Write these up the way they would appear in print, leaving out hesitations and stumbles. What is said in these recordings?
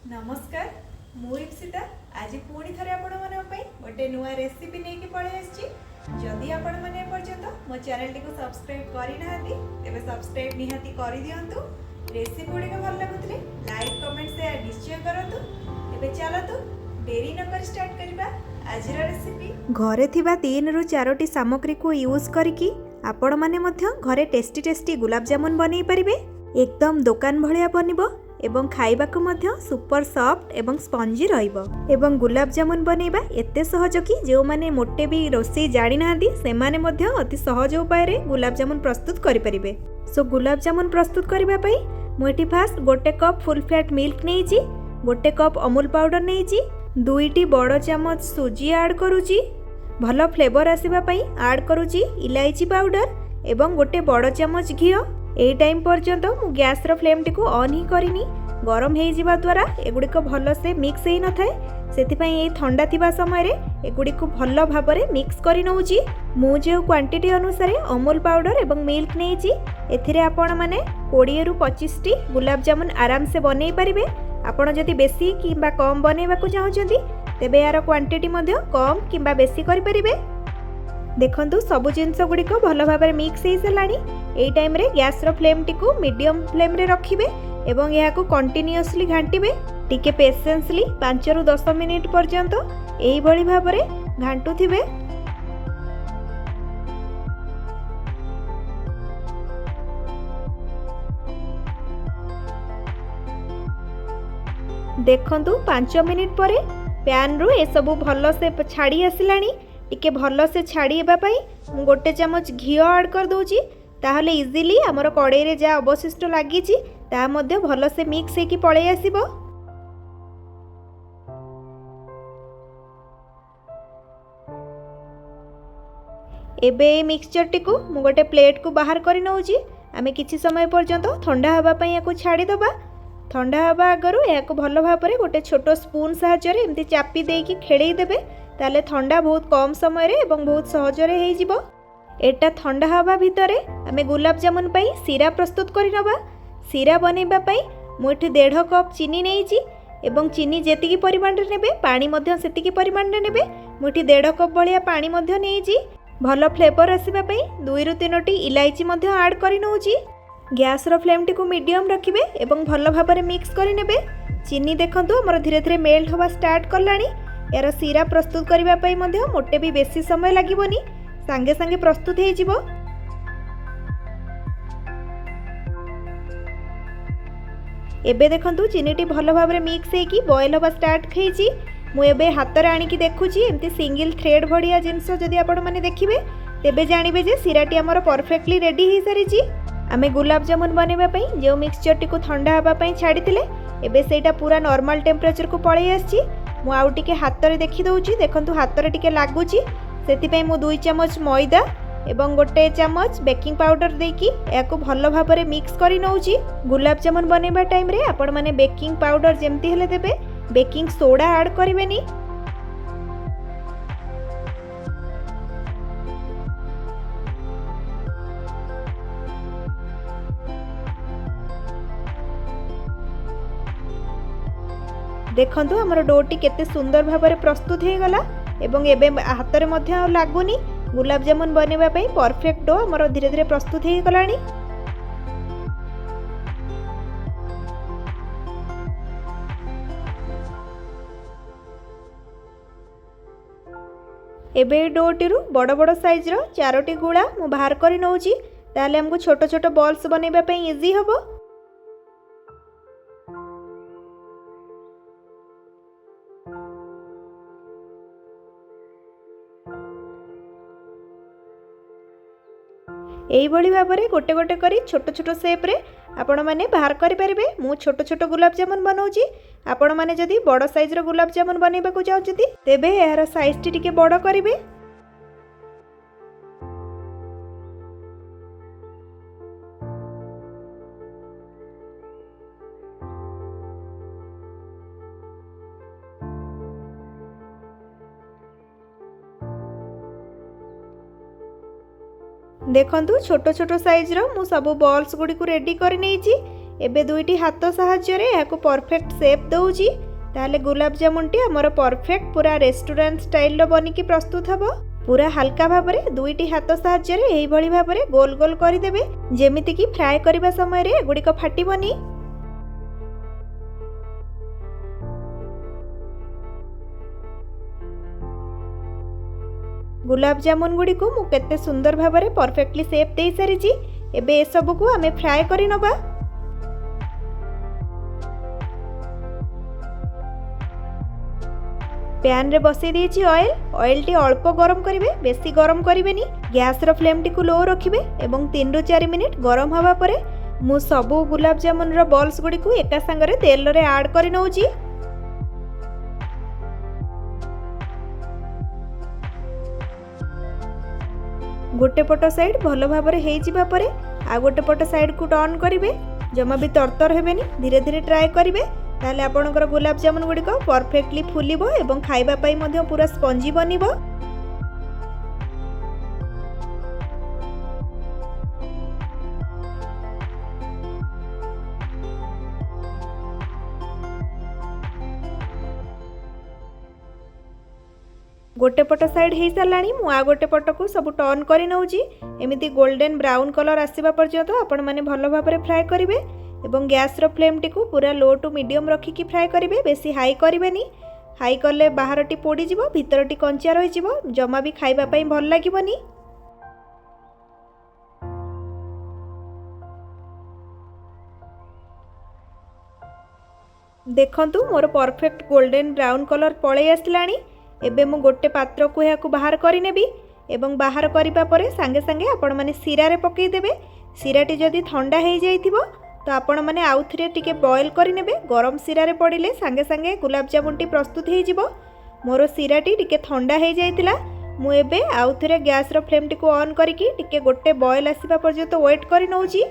नमस्कार मु इप्सिता आज पुणी थे आपण गोटे नुआ रेसिपी नहीं पड़े जदि आपण मैंने पर्यंत मो चैनल टी सब्सक्राइब करना तेज सब्सक्राइब निहाती कर दिंतु रेसिपी गुड़िक भल लगुले लाइक कमेंट शेयर निश्चय करूँ। एबे चलतु डेरी न कर स्टार्ट करबा आज रेसिपी। घरे थिबा 3 रु 4टी सामग्री को यूज करिकी आपण माने मध्य घरे टेस्टी टेस्टी गुलाब जामुन बनै परिबे। एकदम दुकान भलिया बनिबो एवं खाइबाकू मध्य सुपर सॉफ्ट एवं स्पंजी रहिबो। एवं गुलाब जामुन बनैबा एते सहज कि जो माने मोटे भी रोसई जानि नांदी से माने मध्य अति सहज उपाय रे गुलाब जामुन प्रस्तुत करि परिबे। सो गुलाब जामुन प्रस्तुत करिबा पई मु एठी फास्ट गोटे कप फुल फैट मिल्क नेइची, गोटे कप अमूल पाउडर नेइची, 2टी बड़ चामच सुजी ऐड करूची, भल फ्लेवर आसीबा पई ऐड करूची इलायची पाउडर एवं गोटे बड़ चामच घिओ। ए टाइम पर्यंत मु गैस रो फ्लेम टी को ऑन ही करिनी, गरम हे जिबा द्वारा एगुडी भल से मिक्स हे न थाए सेतिपई ए ठंडा थिबा समय रे एगुडी को भल भाबरे मिक्स करि नउची। मु जे क्वांटिटी अनुसार अमूल पाउडर एवं मिल्क नेइची एथिरे आपण माने 20 रु 25 टी गुलाब जामुन आराम से बनै परिबे। आपण जदि बेसी किबा कम बनेबाकू चाहउचंती तेबे यार क्वांटिटी मध्य कम किबा बेसी करि परिबे। देखंतु सबु जिनस गुड़िक भल भाव मिक्स हो साराणी। एई टाइम रे गैस रो फ्लेम टी को मीडियम फ्लेम रे रखिबे एवं या को कंटिन्यूअसली घांटिबे। टिके पेशेंसली 5 रु 10 मिनिट पर्यंत एई भली भाव रे घांटुथिबे। देखंतु 5 मिनिट परे पैन रु ए सब भल से छाड़ी आसिलाणी। टिके भल से छाड़ीबा पई मु गोटे चामच घिओ ऐड कर दोची, ताहले इजीली हमर कड़ाई रे जा अवशिष्ट लागिची ता मध्य भल से मिक्स हेकी पळै आसीबो। एबे मिक्सचर टी को मु गोटे प्लेट को बाहर करि नउची। आमे किछि समय पर्यंत ठंडा हबा पई याको छाड़ी दबा। ठंडा हबा आगरु याको भल भाबरे गोटे छोटो स्पून सहायता रे एमती चापी देकी खेड़ेई देबे, ताले ठंडा बहुत कम समय रे एवं बहुत सहज रे हेई जिवो। एटा ठंडा हवा भितरे आमे गुलाब जामुन पई सीरा प्रस्तुत करि नबा। सीरा बनेबा पई मु एठी 1.5 कप चीनी नेइची एवं चीनी जेतिकी परिमाण रे नेबे पानी मध्य सेतिकी परिमाण रे नेबे। मु एठी 1.5 कप बलिया पानी मध्य नेइची। भल फ्लेवर आसीबा पई 2 रु 3टी इलायची मध्य ऐड करि नउची। गैस रो फ्लेम टी को मीडियम रखिबे एवं भल भाबरे मिक्स करि नेबे। चीनी देखंतु हमर धीरे धीरे मेल्ट होबा स्टार्ट करलानी। यार सीरा प्रस्तुत करिबा पई मध्य मोटे भी बेसी समय लागिबोनी, संगे संगे प्रस्तुत हे जिवो। एबे देखंतु चीनीटी भल भाबरे मिक्स हेकी बॉयल होबा स्टार्ट हेची। मु एबे हाथ रे आनी की देखुची एमती सिंगल थ्रेड भडिया जिंस जदि आपण माने देखिबे तेबे जानिबे जे सीराटी हमर परफेक्टली रेडी हे सारिची। आमे गुलाब जामुन बनेबा पई जे मिक्सचर टी को ठंडा हबा पई छाडितिले एबे सेटा पूरा नॉर्मल टेम्परेचर को पळै आछि। मु आउ टिके हाथ रे देखि दउची, देखंतु हाथ रे टिके लागुची सेति पई मु 2 चामच मैदा एवं गोटे चामच बेकिंग पाउडर देकी याको भल भाबरे मिक्स करि नउची। गुलाब जामुन बनेबा टाइम रे आपण माने बेकिंग पाउडर जेमती हेले देबे, बेकिंग सोडा ऐड करिवेनी। देखंतु हमर डोटी केते सुंदर भाबरे प्रस्तुत हे गला एवं एबे हाथ रे मध्य लागुनी। गुलाब जामुन बनेबा पई परफेक्ट डो हमर धीरे धीरे प्रस्तुत हे गलानी। एबे डोटी रु बड़ बड़ साइज रो 4टी गुळा मु बाहर करि नउची, ताले हमको छोट छोट बॉल्स बनेबा पई इजी हबो। एई भली भाबरे गोटे गोटे करी छोट छोट शेप रे आपण माने बाहर करि परिबे। मु छोट छोट गुलाब जामुन बनौची, आपण माने जदि बड़ साइज रो गुलाब जामुन बनेबा को चाहउछथि तेबे यार साइज टी टिके बड़ करिवे। देखंतु छोट छोट साइज रो मु सब बॉल्स गुडी को रेडी कर नेइची। एबे दुईटी हाथ साहाय्य रे याको परफेक्ट शेप दउची ताले गुलाब जामुनटी हमर परफेक्ट पूरा रेस्टोरेंट स्टाइल रो बनिकी प्रस्तुत हबो। पूरा हल्का भाबरे दुईटी हाथ साहाय्य रे एही भली भाबरे गोल गोल करि देबे जेमिति कि फ्राई करबा समय रे गुडीको फाटिबनी। गुलाब जामुन गुडी को मु केते सुंदर भाबरे परफेक्टली शेप दे सारिची। एबे ए सब को आमे फ्राई करि नबा। पैन रे बसई देछि ऑयल टी अल्प गरम करिवे, बेसी गरम करिवेनी। गैस रो फ्लेम टी को लो रखिबे एवं 3 रु 4 मिनिट गरम हवा परे मु सबु गुलाब जामुन रो बॉल्स गुडी को एका संगरे तेल रे ऐड करि नउची। गोटे पट साइड भल भाव में आ गोटे पट साइड को टर्न करेंगे। जमा भी तरतर हेबेनी, धीरे धीरे ट्राए करेंगे ताले आपणकर गुलाब जामुन गुड़िक परफेक्टली फुलिबो एवं खाइबा पाई मध्य पूरा स्पंजी बनिबो। गोटे पट साइड हो सारा मु आ गोटे पट को सब टर्न कर नौची। एमती गोल्डन ब्राउन कलर आसवा पर्यंत आपण मैंने भल भाव में फ्राए करेंगे एवं गैस रो फ्लेम टी को पूरा लो टू मीडियम रखिकी फ्राए करेंगे। बेसी हाई करेंगे, हाई कले बाहर टी पोड़ी जीवो, भीतर टी कंचा रही जमा भी खाइबा पाई भल लागिबनी। देखंतु मोर परफेक्ट गोल्डन ब्राउन कलर पळै आसलानी। एबे मु गोटे पात्र को याकू बाहर करि नेबी एवं बाहर करिबा परे संगे संगे आपण माने सिरा रे पकई देबे। सिराटी जदि ठंडा हो जाइथिबो तो आपण माने आउथरे टिके बॉयल करि नेबे। गरम सिरा रे पड़िले संगे संगे गुलाब जामुन टी प्रस्तुत हो जिवो। मोर सिराटी टिके ठंडा हो जाइतिला। मु एबे आउथरे गैस रो फ्लेम टी को ऑन करिकी टिके गोटे बॉयल आसीबा पर्यंत वेट करि नउची।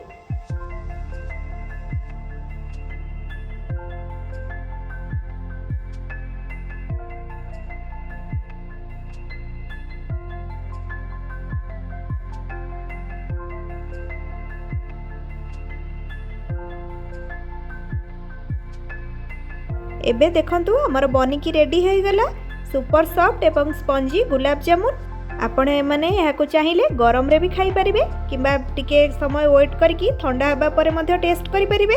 एबे देखंतु हमर बनिकी रेडी हो गला सुपर सॉफ्ट एवं स्पंजी गुलाब जामुन। आपण एमाने याको चाहिले गरम रे भी खाई परिबे किंबा टिके समय वेट करके ठंडा हबा परे मध्य टेस्ट करि परिबे।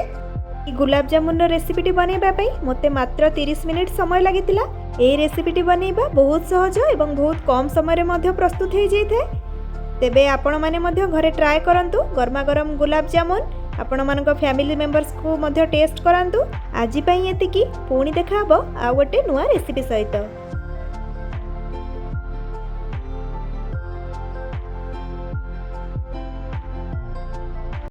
ई गुलाब जामुन रो रेसिपीटी बनेबा पई मते मात्र 30 मिनिट समय लागितिला। एई रेसिपीटी बनेबा बहुत सहज एवं बहुत कम समय रे मध्य प्रस्तुत हो जाइथे। तेबे आपण माने मध्य घरे ट्राए करंतु। गरमा गरम गुलाब जामुन आपण मानक फैमिली मेंबर्स को मध्य टेस्ट करंतु। आजि पई एतिकी, पुणी देखा हबो आ गोटे नुआ रेसिपी सहित।